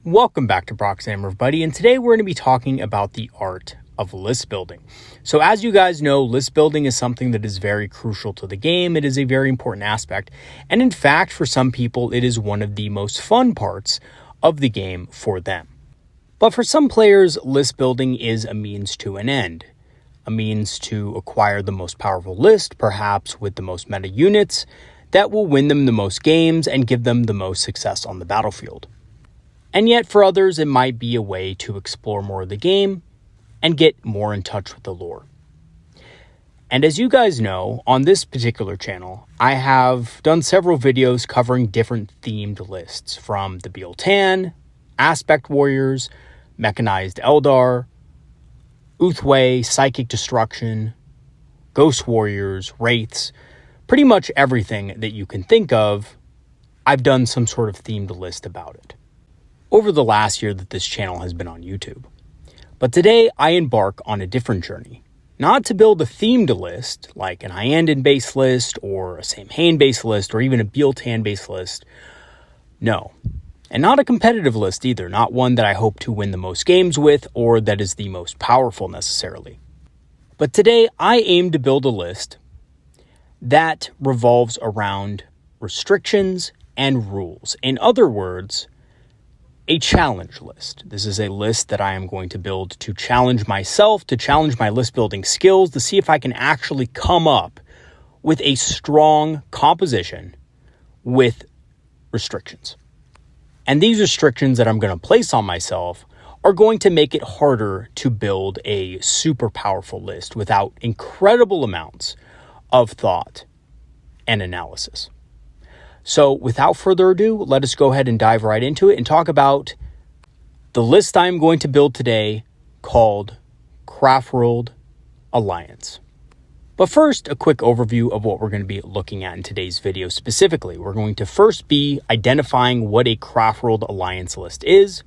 Welcome back to Proxy, everybody, and today we're going to be talking about the art of list building. So as you guys know, list building is something that is very crucial to the game. It is a very important aspect, and in fact, for some people, it is one of the most fun parts of the game for them. But for some players, list building is a means to an end, a means to acquire the most powerful list, perhaps with the most meta units, that will win them the most games and give them the most success on the battlefield. And yet for others, it might be a way to explore more of the game and get more in touch with the lore. And as you guys know, on this particular channel, I have done several videos covering different themed lists, from the Betan, Aspect Warriors, Mechanized Eldar, Uway, Psychic Destruction, Ghost Warriors, Wraiths, pretty much everything that you can think of, I've done some sort of themed list about it over the last year that this channel has been on YouTube. But today I embark on a different journey, not to build a themed list like an Ieandin based list or a Samhain based list or even a Betan based list. No, and not a competitive list either, not one that I hope to win the most games with or that is the most powerful necessarily. But today I aim to build a list that revolves around restrictions and rules. In other words, a challenge list. This is a list that I am going to build to challenge myself, to challenge my list building skills, to see if I can actually come up with a strong composition with restrictions. And these restrictions that I'm going to place on myself are going to make it harder to build a super powerful list without incredible amounts of thought and analysis. So without further ado, let us go ahead and dive right into it and talk about the list I'm going to build today called Craftworld Alliance. But first, a quick overview of what we're going to be looking at in today's video specifically. We're going to first be identifying what a Craftworld Alliance list is.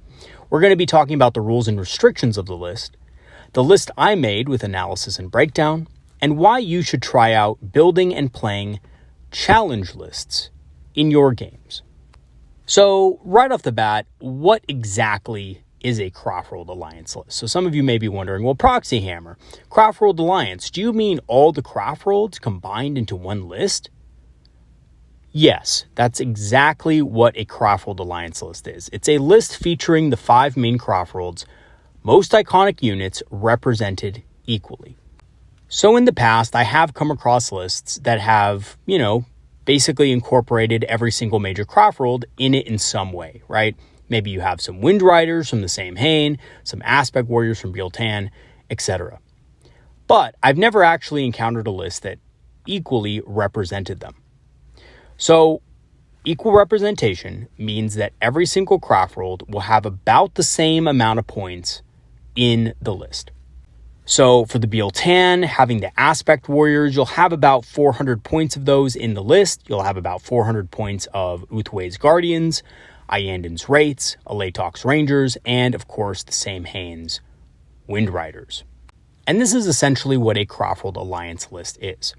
We're going to be talking about the rules and restrictions of the list I made with analysis and breakdown, and why you should try out building and playing challenge lists in your games. So right off the bat, what exactly is a Craftworld Alliance list? So some of you may be wondering, well, Proxy Hammer, Craftworld Alliance, do you mean all the Craftworlds combined into one list? Yes, that's exactly what a Craftworld Alliance list is. It's a list featuring the 5 main Craftworlds, most iconic units represented equally. So in the past, I have come across lists that have, basically incorporated every single major Craftworld in it in some way, right? Maybe you have some Wind Riders from the Samhain, some Aspect Warriors from Betan, etc. But I've never actually encountered a list that equally represented them. So equal representation means that every single Craftworld will have about the same amount of points in the list. So for the Betan, having the Aspect Warriors, you'll have about 400 points of those in the list. You'll have about 400 points of Uway's Guardians, Ieandin's Wraiths, Aeldari's Rangers, and of course the Samhain's Wind Riders. And this is essentially what a Craftworld Alliance list is.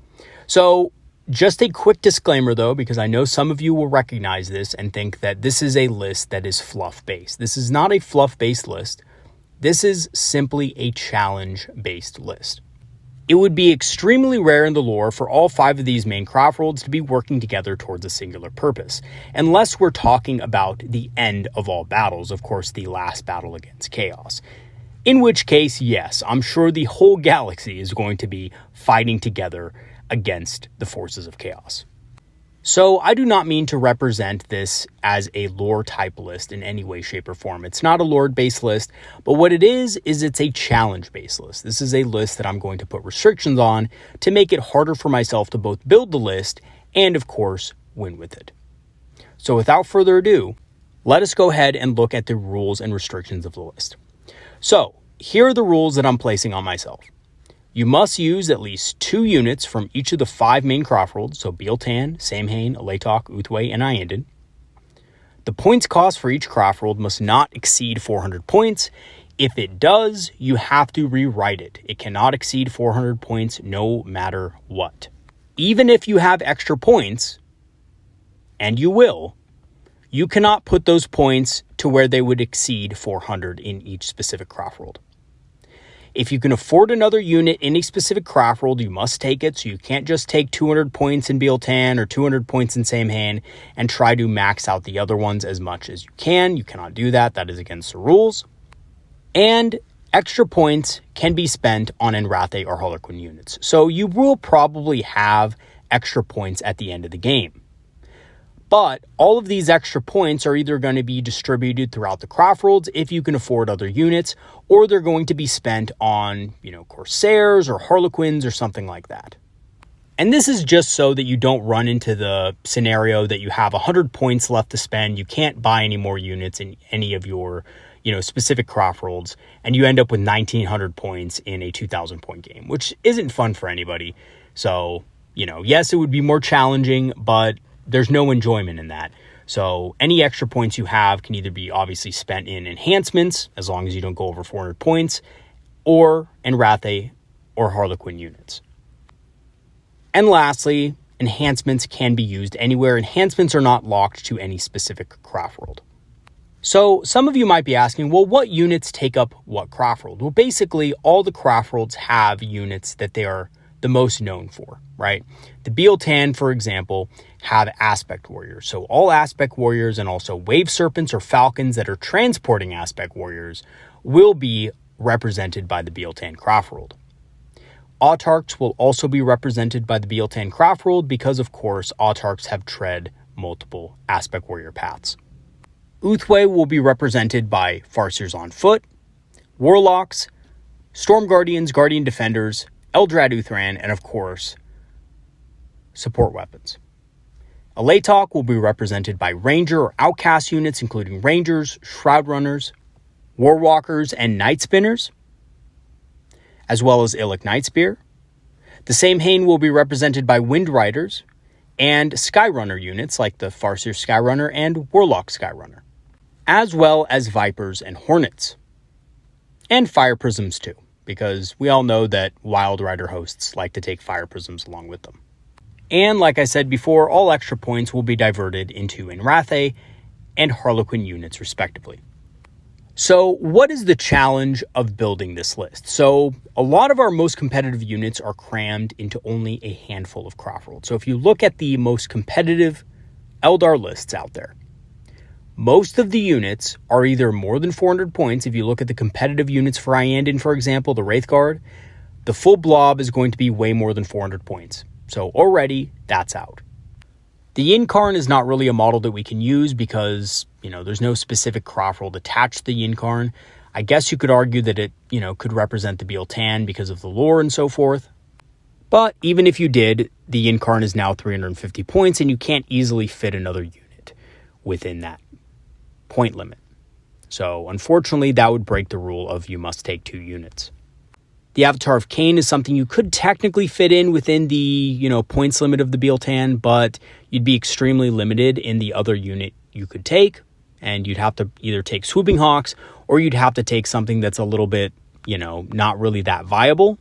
So just a quick disclaimer though, because I know some of you will recognize this and think that this is a list that is fluff-based. This is not a fluff-based list. This is simply a challenge-based list. It would be extremely rare in the lore for all 5 of these main Craftworlds to be working together towards a singular purpose, unless we're talking about the end of all battles, of course, the last battle against Chaos. In which case, yes, I'm sure the whole galaxy is going to be fighting together against the forces of Chaos. So I do not mean to represent this as a lore type list in any way, shape, or form. It's not a lore-based list, but what it is it's a challenge-based list. This is a list that I'm going to put restrictions on to make it harder for myself to both build the list and, of course, win with it. So without further ado, let us go ahead and look at the rules and restrictions of the list. So here are the rules that I'm placing on myself. You must use at least 2 units from each of the 5 main Craftworlds, so Betan, Samhain, Eldar, Uway, and Ieandin. The points cost for each Craftworld must not exceed 400 points. If it does, you have to rewrite it. It cannot exceed 400 points no matter what. Even if you have extra points, and you will, you cannot put those points to where they would exceed 400 in each specific Craftworld. If you can afford another unit in a specific Craftworld, you must take it. So you can't just take 200 points in Betan or 200 points in Samhain and try to max out the other ones as much as you can. You cannot do that. That is against the rules. And extra points can be spent on Wraith or Harlequin units. So you will probably have extra points at the end of the game. But all of these extra points are either going to be distributed throughout the Craftworlds if you can afford other units, or they're going to be spent on, Corsairs or Harlequins or something like that. And this is just so that you don't run into the scenario that you have 100 points left to spend, you can't buy any more units in any of your, specific Craftworlds, and you end up with 1,900 points in a 2,000 point game, which isn't fun for anybody. So, yes, it would be more challenging, but there's no enjoyment in that. So any extra points you have can either be obviously spent in enhancements, as long as you don't go over 400 points, or in Wraith or Harlequin units. And lastly, enhancements can be used anywhere. Enhancements are not locked to any specific Craftworld. So some of you might be asking, well, what units take up what Craftworld? Well, basically, all the Craftworlds have units that they are the most known for, right? The Betan, for example, have Aspect Warriors. So all Aspect Warriors and also Wave Serpents or Falcons that are transporting Aspect Warriors will be represented by the Betan Craftworld. Autarchs will also be represented by the Betan Craftworld because, of course, Autarchs have tread multiple Aspect Warrior paths. Uway will be represented by Farseers on foot, Warlocks, Storm Guardians, Guardian Defenders, Eldrad Uthran, and of course, support weapons. Alatok will be represented by Ranger or Outcast units, including Rangers, Shroud Runners, Warwalkers, and Night Spinners, as well as Illic Nightspear. The Samhain will be represented by Wind Riders and Skyrunner units like the Farseer Skyrunner and Warlock Skyrunner, as well as Vipers and Hornets, and Fire Prisms too, because we all know that Wild Rider hosts like to take Fire Prisms along with them. And like I said before, all extra points will be diverted into Wraith and Harlequin units respectively. So what is the challenge of building this list? So a lot of our most competitive units are crammed into only a handful of Craftworlds. So if you look at the most competitive Eldar lists out there, most of the units are either more than 400 points. If you look at the competitive units for Iyanden, for example, the Wraith Guard, the full blob is going to be way more than 400 points. So already, that's out. The Yinkarn is not really a model that we can use because, there's no specific Craftworld attached to the Yinkarn. I guess you could argue that it, could represent the Betan because of the lore and so forth. But even if you did, the Yinkarn is now 350 points and you can't easily fit another unit within that point limit. So unfortunately, that would break the rule of you must take 2 units. The Avatar of Cain is something you could technically fit in within the, points limit of the Betan, but you'd be extremely limited in the other unit you could take, and you'd have to either take Swooping Hawks or you'd have to take something that's a little bit, not really that viable.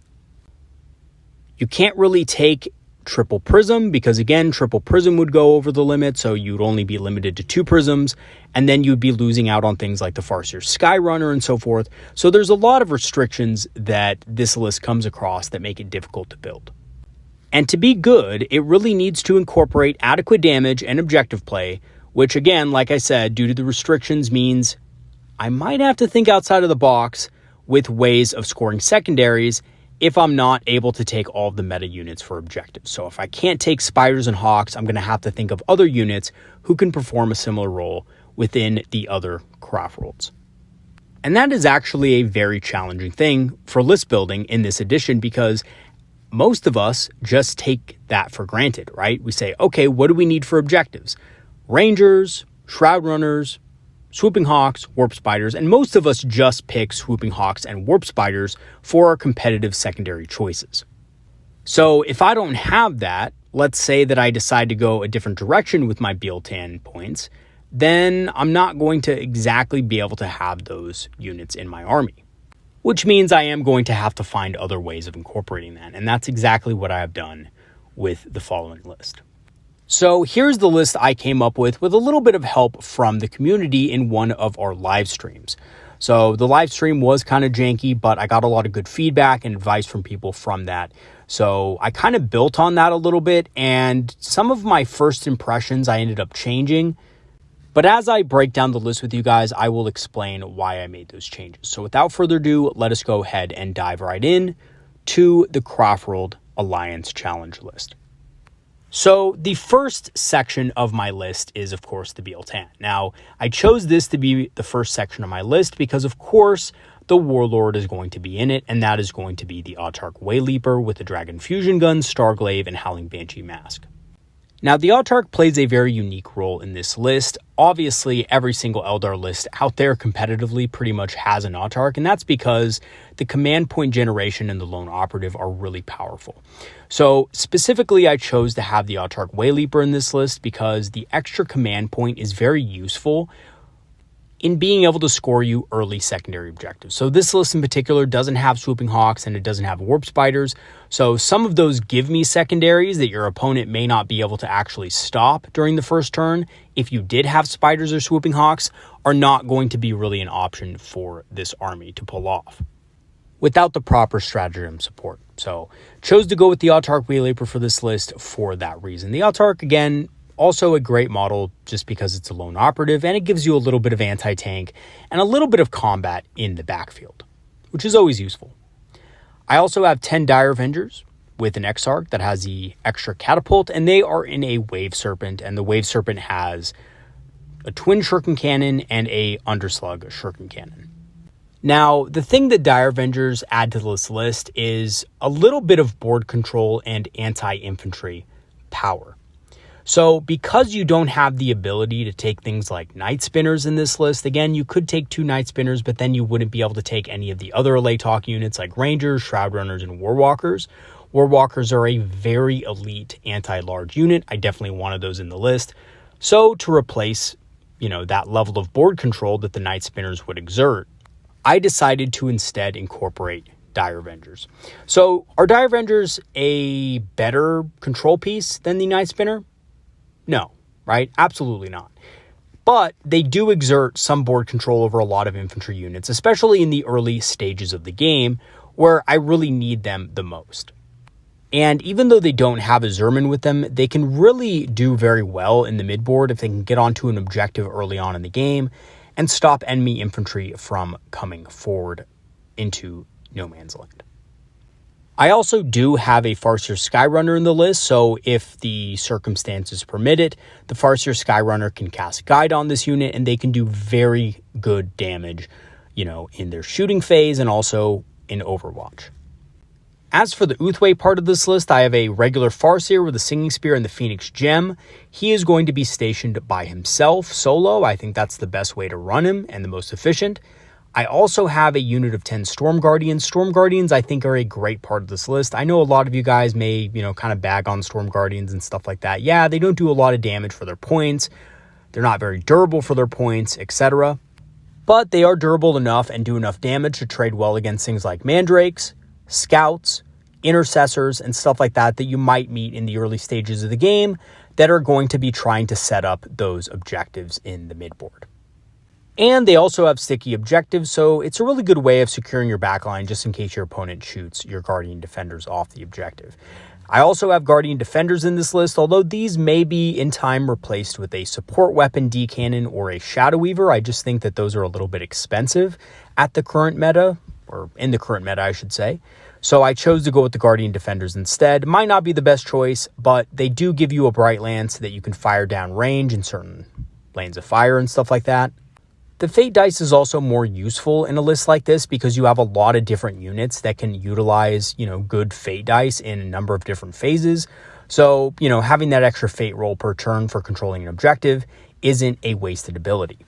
You can't really take Triple Prism because, again, Triple Prism would go over the limit, so you'd only be limited to 2 prisms, and then you'd be losing out on things like the Farseer Skyrunner and so forth. So there's a lot of restrictions that this list comes across that make it difficult to build. And to be good, it really needs to incorporate adequate damage and objective play, which, again, like I said, due to the restrictions means I might have to think outside of the box with ways of scoring secondaries if I'm not able to take all of the meta units for objectives. So if I can't take Spiders and Hawks, I'm going to have to think of other units who can perform a similar role within the other Craftworlds. And that is actually a very challenging thing for list building in this edition because most of us just take that for granted, right? We say, okay, what do we need for objectives? Rangers, Shroud Runners, Swooping Hawks, Warp Spiders, and most of us just pick Swooping Hawks and Warp Spiders for our competitive secondary choices. So if I don't have that, let's say that I decide to go a different direction with my Betan points, then I'm not going to exactly be able to have those units in my army, which means I am going to have to find other ways of incorporating that. And that's exactly what I have done with the following list. So here's the list I came up with a little bit of help from the community in one of our live streams. So the live stream was kind of janky, but I got a lot of good feedback and advice from people from that. So I kind of built on that a little bit, and some of my first impressions I ended up changing. But as I break down the list with you guys, I will explain why I made those changes. So without further ado, let us go ahead and dive right in to the Craftworld Alliance Challenge list. So the first section of my list is, of course, the Betan. Now, I chose this to be the first section of my list because, of course, the Warlord is going to be in it, and that is going to be the Autarch Wayleaper with the Dragon Fusion Gun, Starglaive, and Howling Banshee Mask. Now, the Autarch plays a very unique role in this list. Obviously, every single Eldar list out there competitively pretty much has an Autarch, and that's because the command point generation and the lone operative are really powerful. So specifically, I chose to have the Autarch Wayleaper in this list because the extra command point is very useful in being able to score you early secondary objectives. So this list in particular doesn't have Swooping Hawks and it doesn't have Warp Spiders. So some of those give me secondaries that your opponent may not be able to actually stop during the first turn. If you did have Spiders or Swooping Hawks, are not going to be really an option for this army to pull off without the proper stratagem support. So chose to go with the Autarch Wayleaper for this list for that reason. The Autarch, again, also a great model just because it's a lone operative and it gives you a little bit of anti-tank and a little bit of combat in the backfield, which is always useful. I also have 10 Dire Avengers with an Exarch that has the extra catapult, and they are in a Wave Serpent, and the Wave Serpent has a twin shuriken cannon and a underslug shuriken cannon. Now, the thing that Dire Avengers add to this list is a little bit of board control and anti-infantry power. So because you don't have the ability to take things like Night Spinners in this list, again, you could take 2 Night Spinners, but then you wouldn't be able to take any of the other Alatok units like Rangers, Shroud Runners, and Warwalkers. Warwalkers are a very elite anti-large unit. I definitely wanted those in the list. So to replace, that level of board control that the Night Spinners would exert, I decided to instead incorporate Dire Avengers. So are Dire Avengers a better control piece than the Night Spinner? No, right? Absolutely not. But they do exert some board control over a lot of infantry units, especially in the early stages of the game where I really need them the most. And even though they don't have a Zerman with them, they can really do very well in the midboard if they can get onto an objective early on in the game and stop enemy infantry from coming forward into no man's land. I also do have a Farseer Skyrunner in the list, so if the circumstances permit it, the Farseer Skyrunner can cast Guide on this unit, and they can do very good damage, in their shooting phase and also in Overwatch. As for the Uway part of this list, I have a regular Farseer with a Singing Spear and the Phoenix Gem. He is going to be stationed by himself, solo. I think that's the best way to run him and the most efficient. I also have a unit of 10 Storm Guardians. Storm Guardians, I think, are a great part of this list. I know a lot of you guys may, kind of bag on Storm Guardians and stuff like that. Yeah, they don't do a lot of damage for their points. They're not very durable for their points, etc. But they are durable enough and do enough damage to trade well against things like Mandrakes, Scouts, Intercessors, and stuff like that you might meet in the early stages of the game that are going to be trying to set up those objectives in the midboard. And they also have sticky objectives, so it's a really good way of securing your backline just in case your opponent shoots your Guardian Defenders off the objective. I also have Guardian Defenders in this list, although these may be in time replaced with a support weapon D-Cannon or a Shadow Weaver. I just think that those are a little bit expensive at the current meta, or in the current meta, I should say. So I chose to go with the Guardian Defenders instead. Might not be the best choice, but they do give you a Bright Lance that you can fire down range in certain lanes of fire and stuff like that. The Fate Dice is also more useful in a list like this because you have a lot of different units that can utilize, good Fate Dice in a number of different phases. So, having that extra Fate roll per turn for controlling an objective isn't a wasted ability.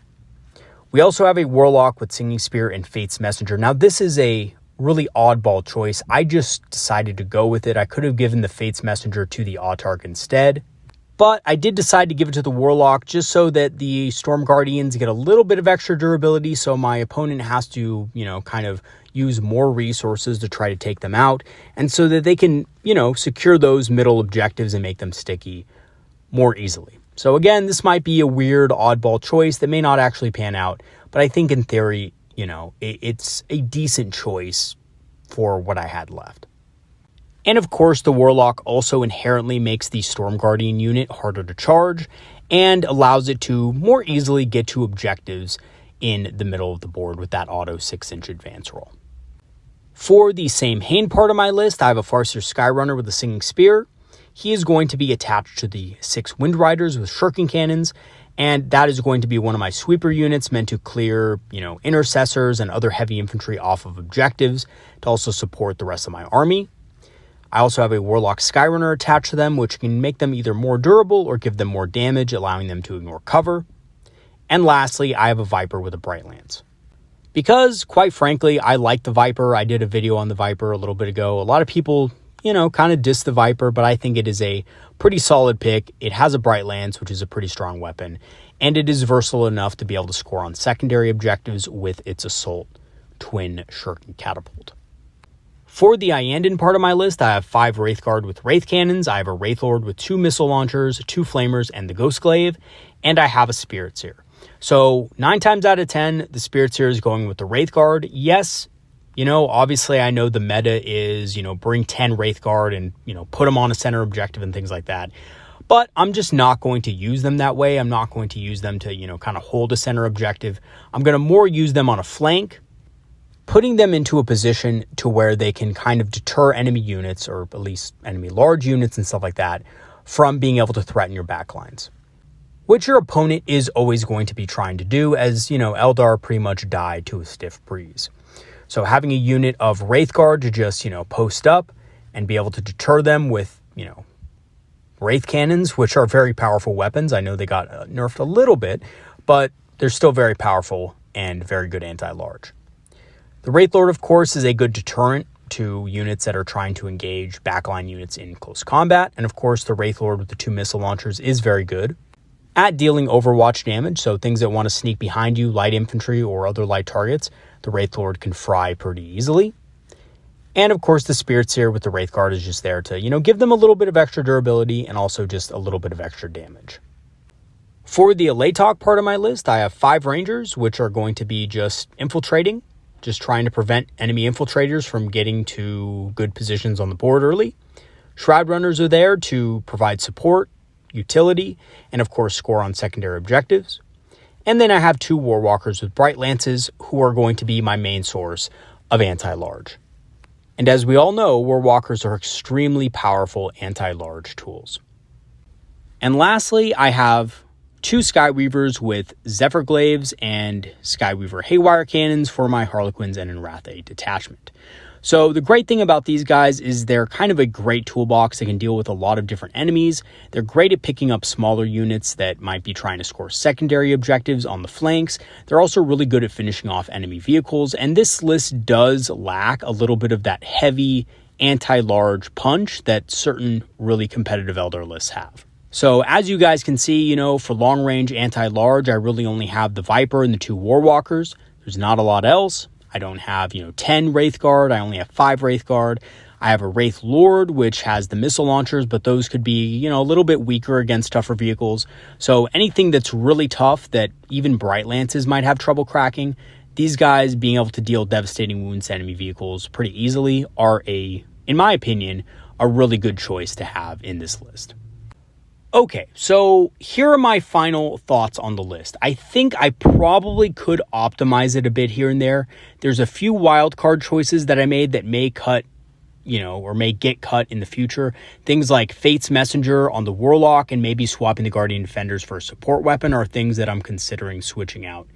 We also have a Warlock with Singing Spear and Fate's Messenger. Now, this is a really oddball choice. I just decided to go with it. I could have given the Fate's Messenger to the Autarch instead. But I did decide to give it to the Warlock just so that the Storm Guardians get a little bit of extra durability, so my opponent has to, kind of use more resources to try to take them out, and so that they can, secure those middle objectives and make them sticky more easily. So again, this might be a weird oddball choice that may not actually pan out, but I think in theory, it's a decent choice for what I had left. And of course, the Warlock also inherently makes the Storm Guardian unit harder to charge and allows it to more easily get to objectives in the middle of the board with that auto 6-inch advance roll. For the same Hane part of my list, I have a Farseer Skyrunner with a Singing Spear. He is going to be attached to the 6 Wind Riders with Shirking Cannons, and that is going to be one of my sweeper units meant to clear, intercessors and other heavy infantry off of objectives to also support the rest of my army. I also have a Warlock Skyrunner attached to them, which can make them either more durable or give them more damage, allowing them to ignore cover. And lastly, I have a Viper with a Bright Lance. Because, quite frankly, I like the Viper. I did a video on the Viper a little bit ago. A lot of people, kind of diss the Viper, but I think it is a pretty solid pick. It has a Bright Lance, which is a pretty strong weapon, and it is versatile enough to be able to score on secondary objectives with its Assault Twin Shuriken Catapult. For the Iyanden part of my list, I have 5 Wraith Guard with Wraith Cannons, I have a Wraith Lord with 2 Missile Launchers, 2 Flamers, and the Ghost Glaive, and I have a Spirit Seer. So 9 times out of 10, the Spirit Seer is going with the Wraith Guard. Yes, obviously I know the meta is, bring 10 Wraith Guard and, put them on a center objective and things like that. But I'm just not going to use them that way. I'm not going to use them to, kind of hold a center objective. I'm going to more use them on a flank, putting them into a position to where they can kind of deter enemy units, or at least enemy large units and stuff like that, from being able to threaten your backlines, which your opponent is always going to be trying to do, as, Eldar pretty much die to a stiff breeze. So having a unit of Wraith Guard to just, post up and be able to deter them with, Wraith Cannons, which are very powerful weapons. I know they got nerfed a little bit, but they're still very powerful and very good anti-large. The Wraith Lord, of course, is a good deterrent to units that are trying to engage backline units in close combat. And of course, the Wraith Lord with the 2 missile launchers is very good at dealing overwatch damage. So things that want to sneak behind you, light infantry or other light targets, the Wraith Lord can fry pretty easily. And of course, the Spirit Seer with the Wraith Guard is just there to, give them a little bit of extra durability and also just a little bit of extra damage. For the Alatok part of my list, I have 5 Rangers, which are going to be just infiltrating, just trying to prevent enemy infiltrators from getting to good positions on the board early. Shroud Runners are there to provide support, utility, and of course score on secondary objectives. And then I have 2 Warwalkers with Bright Lances, who are going to be my main source of anti-large. And as we all know, Warwalkers are extremely powerful anti-large tools. And lastly, I have 2 Skyweavers with Zephyr Glaives and Skyweaver Haywire Cannons for my Harlequins and Enrathe detachment. So the great thing about these guys is they're kind of a great toolbox. They can deal with a lot of different enemies. They're great at picking up smaller units that might be trying to score secondary objectives on the flanks. They're also really good at finishing off enemy vehicles. And this list does lack a little bit of that heavy anti-large punch that certain really competitive Eldar lists have. So as you guys can see, for long range anti-large, I really only have the Viper and the 2 Warwalkers. There's not a lot else. I don't have, 10 Wraith Guard. I only have 5 Wraith Guard. I have a Wraith Lord, which has the missile launchers, but those could be, a little bit weaker against tougher vehicles. So anything that's really tough that even Bright Lances might have trouble cracking, these guys being able to deal devastating wounds to enemy vehicles pretty easily are in my opinion, a really good choice to have in this list. Okay, so here are my final thoughts on the list. I think I probably could optimize it a bit here and there. There's a few wildcard choices that I made that may cut, or may get cut in the future. Things like Fate's Messenger on the Warlock and maybe swapping the Guardian Defenders for a support weapon are things that I'm considering switching out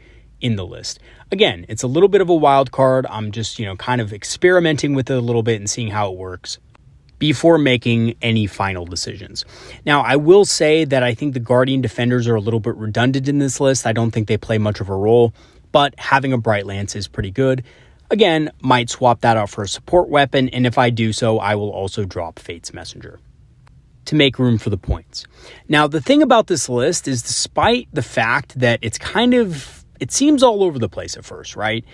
in the list. Again, it's a little bit of a wild card. I'm just, kind of experimenting with it a little bit and seeing how it works before making any final decisions. Now, I will say that I think the Guardian Defenders are a little bit redundant in this list. I don't think they play much of a role, but having a Bright Lance is pretty good. Again, might swap that out for a support weapon, and if I do so, I will also drop Fate's Messenger to make room for the points. Now, the thing about this list is despite the fact that it seems all over the place at first, right?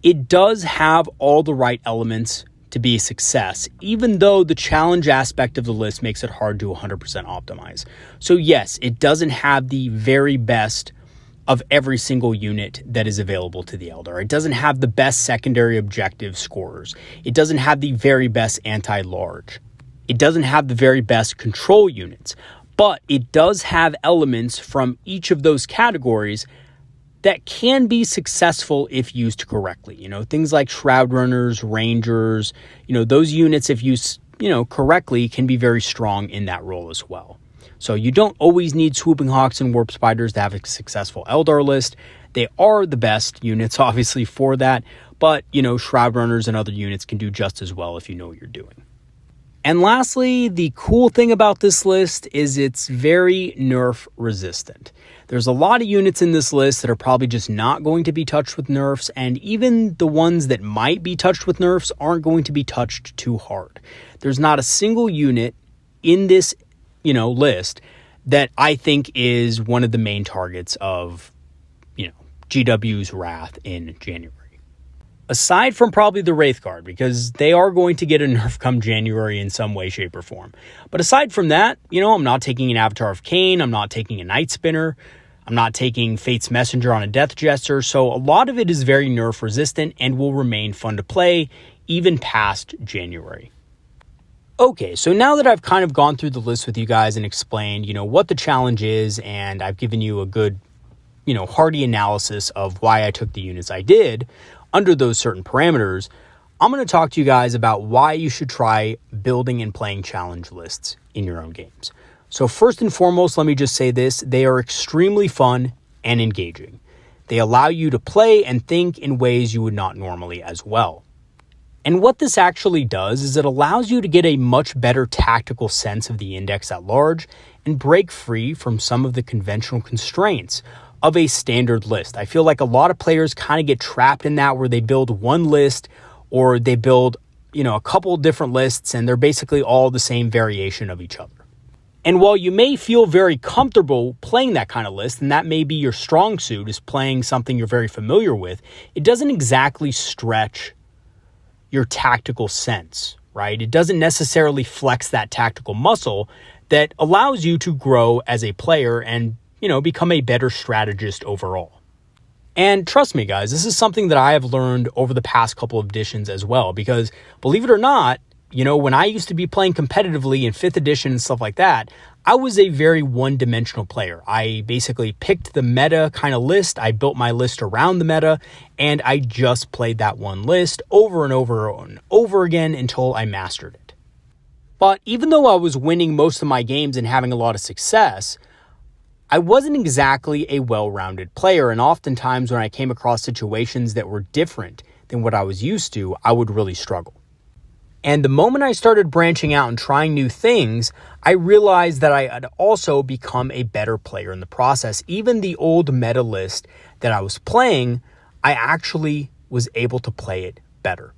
It does have all the right elements to to be a success, even though the challenge aspect of the list makes it hard to 100% optimize. So yes, it doesn't have the very best of every single unit that is available to the Eldar. It doesn't have the best secondary objective scorers. It doesn't have the very best anti-large. It doesn't have the very best control units, but it does have elements from each of those categories that can be successful if used correctly. Things like Shroud Runners, Rangers, those units, if used, correctly, can be very strong in that role as well. So you don't always need Swooping Hawks and Warp Spiders to have a successful Eldar list. They are the best units, obviously, for that. But, Shroud Runners and other units can do just as well if you know what you're doing. And lastly, the cool thing about this list is it's very nerf resistant. There's a lot of units in this list that are probably just not going to be touched with nerfs, and even the ones that might be touched with nerfs aren't going to be touched too hard. There's not a single unit in this list that I think is one of the main targets of, GW's wrath in January. Aside from probably the Wraith Guard, because they are going to get a nerf come January in some way, shape, or form. But aside from that, I'm not taking an Avatar of Cain, I'm not taking a Night Spinner, I'm not taking Fate's Messenger on a Death Jester, so a lot of it is very nerf resistant and will remain fun to play even past January. Okay, so now that I've kind of gone through the list with you guys and explained, what the challenge is, and I've given you a good, hearty analysis of why I took the units I did under those certain parameters, I'm going to talk to you guys about why you should try building and playing challenge lists in your own games. So first and foremost, let me just say this, they are extremely fun and engaging. They allow you to play and think in ways you would not normally as well. And what this actually does is it allows you to get a much better tactical sense of the index at large and break free from some of the conventional constraints of a standard list. I feel like a lot of players kind of get trapped in that where they build one list or they build, a couple different lists and they're basically all the same variation of each other. And while you may feel very comfortable playing that kind of list, and that may be your strong suit is playing something you're very familiar with, it doesn't exactly stretch your tactical sense, right? It doesn't necessarily flex that tactical muscle that allows you to grow as a player and, become a better strategist overall. And trust me, guys, this is something that I have learned over the past couple of editions as well, because believe it or not, when I used to be playing competitively in 5th edition and stuff like that, I was a very one-dimensional player. I basically picked the meta kind of list. I built my list around the meta, and I just played that one list over and over and over again until I mastered it. But even though I was winning most of my games and having a lot of success, I wasn't exactly a well-rounded player, and oftentimes when I came across situations that were different than what I was used to, I would really struggle. And the moment I started branching out and trying new things, I realized that I had also become a better player in the process. Even the old meta list that I was playing, I actually was able to play it better.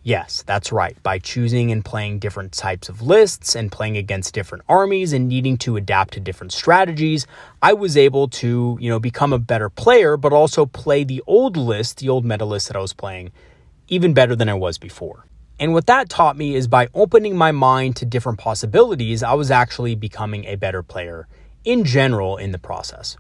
Yes, that's right. By choosing and playing different types of lists and playing against different armies and needing to adapt to different strategies, I was able to, become a better player, but also play the old list, the old meta list that I was playing, even better than I was before. And what that taught me is by opening my mind to different possibilities, I was actually becoming a better player in general in the process.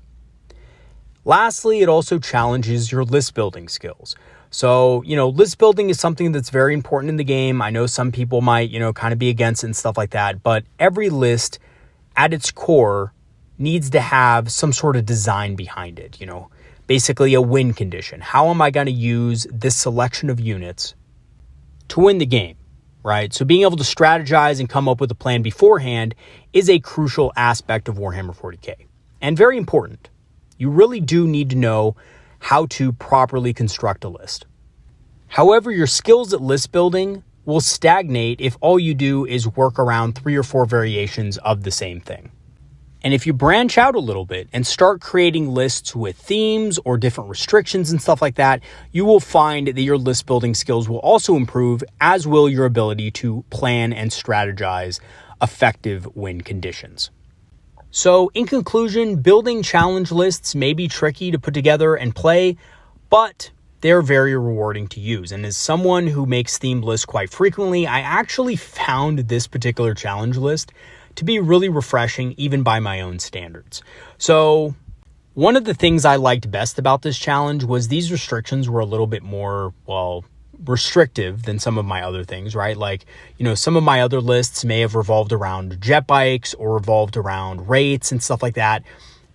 Lastly, it also challenges your list building skills. So, list building is something that's very important in the game. I know some people might, kind of be against it and stuff like that, but every list at its core needs to have some sort of design behind it, basically a win condition. How am I going to use this selection of units to win the game, right? So being able to strategize and come up with a plan beforehand is a crucial aspect of Warhammer 40K and very important. You really do need to know how to properly construct a list. However, your skills at list building will stagnate if all you do is work around 3 or 4 variations of the same thing. And if you branch out a little bit and start creating lists with themes or different restrictions and stuff like that, you will find that your list building skills will also improve, as will your ability to plan and strategize effective win conditions. So in conclusion, building challenge lists may be tricky to put together and play, but they're very rewarding to use. And as someone who makes themed lists quite frequently, I actually found this particular challenge list to be really refreshing, even by my own standards. So one of the things I liked best about this challenge was these restrictions were a little bit more, well, restrictive than some of my other things, right? Like, you know, some of my other lists may have revolved around jet bikes or revolved around wraiths and stuff like that.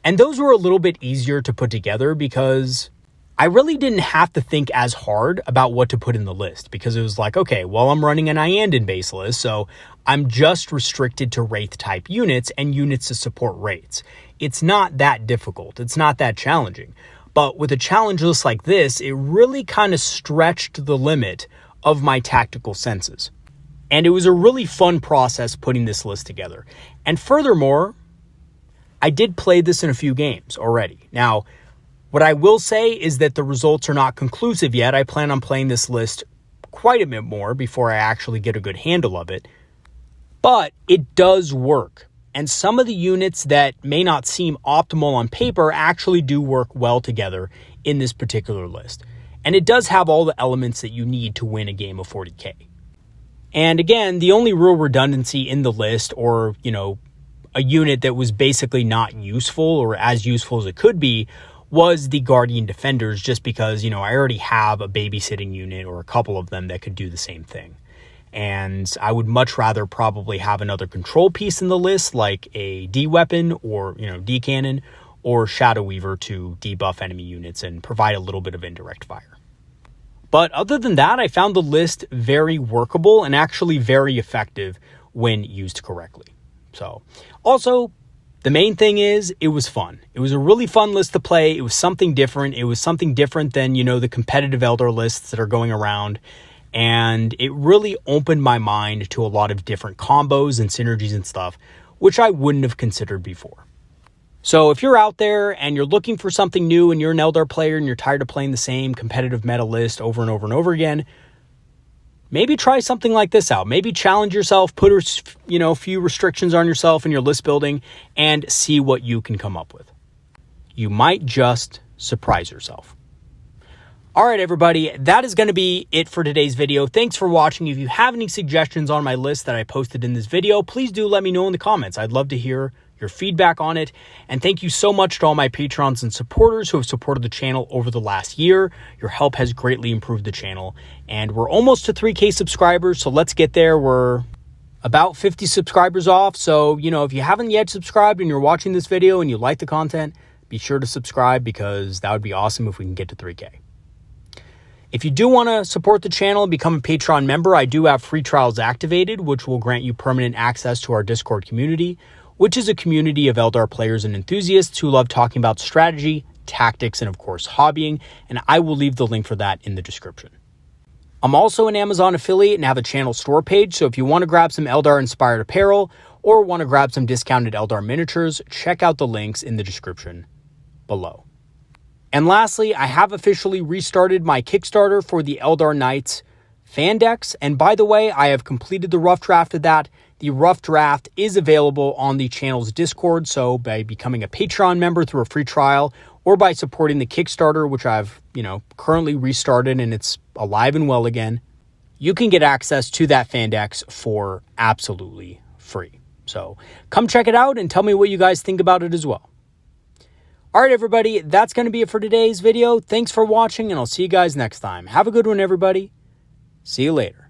And those were a little bit easier to put together because I really didn't have to think as hard about what to put in the list, because it was like, okay, well, I'm running an Iyanden base list, so I'm just restricted to Wraith type units and units to support Wraiths. It's not that difficult. It's not that challenging. But with a challenge list like this, it really kind of stretched the limit of my tactical senses. And it was a really fun process putting this list together. And furthermore, I did play this in a few games already. Now, what I will say is that the results are not conclusive yet. I plan on playing this list quite a bit more before I actually get a good handle of it. But it does work. And some of the units that may not seem optimal on paper actually do work well together in this particular list. And it does have all the elements that you need to win a game of 40K. And again, the only real redundancy in the list, or, you know, a unit that was basically not useful or as useful as it could be, was the Guardian Defenders, just because, you know, I already have a babysitting unit or a couple of them that could do the same thing. And I would much rather probably have another control piece in the list, like a D weapon or, you know, D cannon or Shadow Weaver to debuff enemy units and provide a little bit of indirect fire. But other than that, I found the list very workable and actually very effective when used correctly. So also, the main thing is it was fun. It was a really fun list to play. It was something different. It was something different than, you know, the competitive Eldar lists that are going around. And it really opened my mind to a lot of different combos and synergies and stuff, which I wouldn't have considered before. So if you're out there and you're looking for something new and you're an Eldar player and you're tired of playing the same competitive meta list over and over and over again, maybe try something like this out. Maybe challenge yourself, put a few restrictions on yourself in your list building and see what you can come up with. You might just surprise yourself. All right, everybody, that is going to be it for today's video. Thanks for watching. If you have any suggestions on my list that I posted in this video, please do let me know in the comments. I'd love to hear your feedback on it. And thank you so much to all my patrons and supporters who have supported the channel over the last year. Your help has greatly improved the channel. And we're almost to 3K subscribers, so let's get there. We're about 50 subscribers off. So, you know, if you haven't yet subscribed and you're watching this video and you like the content, be sure to subscribe, because that would be awesome if we can get to 3K. If you do want to support the channel and become a Patreon member, I do have free trials activated, which will grant you permanent access to our Discord community, which is a community of Eldar players and enthusiasts who love talking about strategy, tactics, and of course, hobbying, and I will leave the link for that in the description. I'm also an Amazon affiliate and have a channel store page, so if you want to grab some Eldar-inspired apparel or want to grab some discounted Eldar miniatures, check out the links in the description below. And lastly, I have officially restarted my Kickstarter for the Eldar Knights fan decks. And by the way, I have completed the rough draft of that. The rough draft is available on the channel's Discord. So by becoming a Patreon member through a free trial, or by supporting the Kickstarter, which I've, currently restarted and it's alive and well again, you can get access to that fan decks for absolutely free. So come check it out and tell me what you guys think about it as well. All right, everybody, that's going to be it for today's video. Thanks for watching, and I'll see you guys next time. Have a good one, everybody. See you later.